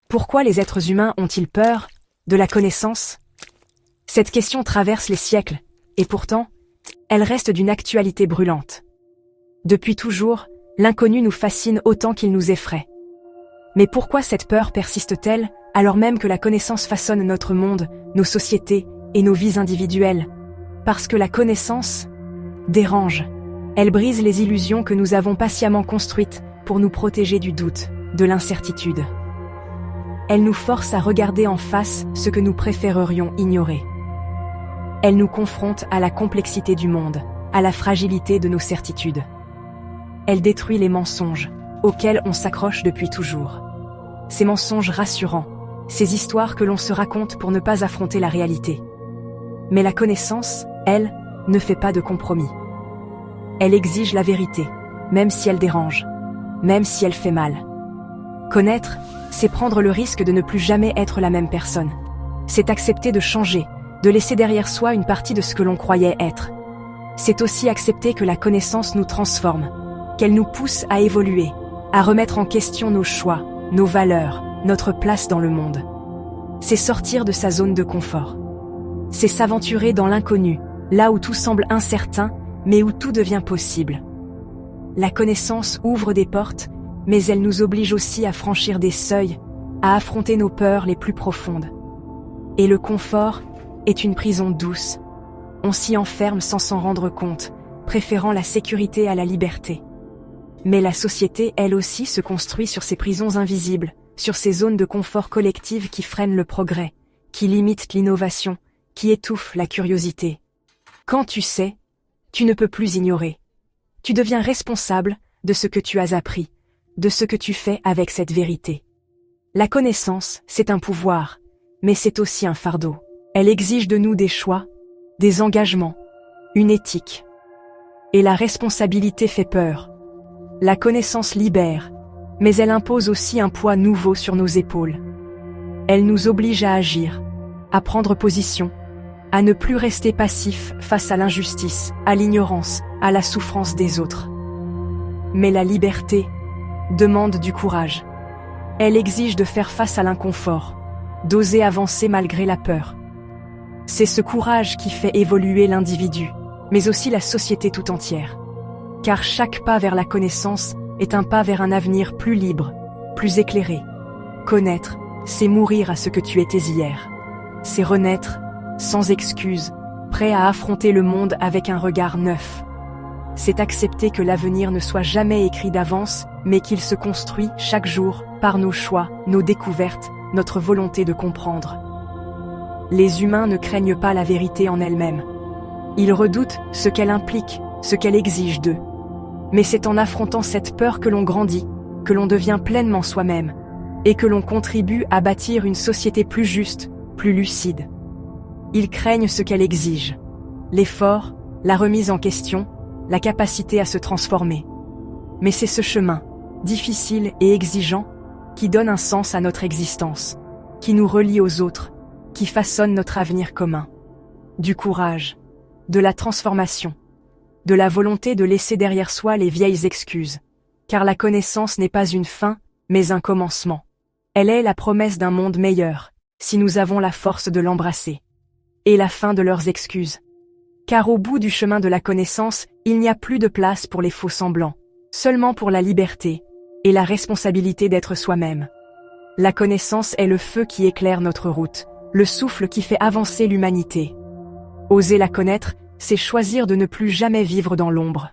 Pourquoi les êtres humains ont-ils peur de la connaissance? Cette question traverse les siècles, et pourtant, elle reste d'une actualité brûlante. Depuis toujours, l'inconnu nous fascine autant qu'il nous effraie. Mais pourquoi cette peur persiste-t-elle, alors même que la connaissance façonne notre monde, nos sociétés et nos vies individuelles? Parce que la connaissance dérange. Elle brise les illusions que nous avons patiemment construites pour nous protéger du doute, de l'incertitude. Elle nous force à regarder en face ce que nous préférerions ignorer. Elle nous confronte à la complexité du monde, à la fragilité de nos certitudes. Elle détruit les mensonges, auxquels on s'accroche depuis toujours. Ces mensonges rassurants, ces histoires que l'on se raconte pour ne pas affronter la réalité. Mais la connaissance, elle, ne fait pas de compromis. Elle exige la vérité, même si elle dérange, même si elle fait mal. Connaître, c'est prendre le risque de ne plus jamais être la même personne. C'est accepter de changer, de laisser derrière soi une partie de ce que l'on croyait être. C'est aussi accepter que la connaissance nous transforme, qu'elle nous pousse à évoluer, à remettre en question nos choix, nos valeurs, notre place dans le monde. C'est sortir de sa zone de confort. C'est s'aventurer dans l'inconnu, là où tout semble incertain, mais où tout devient possible. La connaissance ouvre des portes, mais elle nous oblige aussi à franchir des seuils, à affronter nos peurs les plus profondes. Et le confort est une prison douce. On s'y enferme sans s'en rendre compte, préférant la sécurité à la liberté. Mais la société, elle aussi, se construit sur ces prisons invisibles, sur ces zones de confort collective qui freinent le progrès, qui limitent l'innovation, qui étouffent la curiosité. Quand tu sais, tu ne peux plus ignorer. Tu deviens responsable de ce que tu as appris, de ce que tu fais avec cette vérité. La connaissance, c'est un pouvoir, mais c'est aussi un fardeau. Elle exige de nous des choix, des engagements, une éthique. Et la responsabilité fait peur. La connaissance libère, mais elle impose aussi un poids nouveau sur nos épaules. Elle nous oblige à agir, à prendre position, à ne plus rester passif face à l'injustice, à l'ignorance, à la souffrance des autres. Mais la liberté demande du courage. Elle exige de faire face à l'inconfort, d'oser avancer malgré la peur. C'est ce courage qui fait évoluer l'individu, mais aussi la société tout entière. Car chaque pas vers la connaissance est un pas vers un avenir plus libre, plus éclairé. Connaître, c'est mourir à ce que tu étais hier. C'est renaître, sans excuse, prêt à affronter le monde avec un regard neuf. C'est accepter que l'avenir ne soit jamais écrit d'avance, mais qu'il se construit chaque jour par nos choix, nos découvertes, notre volonté de comprendre. Les humains ne craignent pas la vérité en elle-même. Ils redoutent ce qu'elle implique, ce qu'elle exige d'eux. Mais c'est en affrontant cette peur que l'on grandit, que l'on devient pleinement soi-même, et que l'on contribue à bâtir une société plus juste, plus lucide. Ils craignent ce qu'elle exige. L'effort, la remise en question, la capacité à se transformer. Mais c'est ce chemin, difficile et exigeant, qui donne un sens à notre existence, qui nous relie aux autres, qui façonne notre avenir commun. Du courage, de la transformation, de la volonté de laisser derrière soi les vieilles excuses, car la connaissance n'est pas une fin, mais un commencement. Elle est la promesse d'un monde meilleur, si nous avons la force de l'embrasser. Et la fin de leurs excuses. Car au bout du chemin de la connaissance, il n'y a plus de place pour les faux-semblants, seulement pour la liberté et la responsabilité d'être soi-même. La connaissance est le feu qui éclaire notre route, le souffle qui fait avancer l'humanité. Oser la connaître, c'est choisir de ne plus jamais vivre dans l'ombre.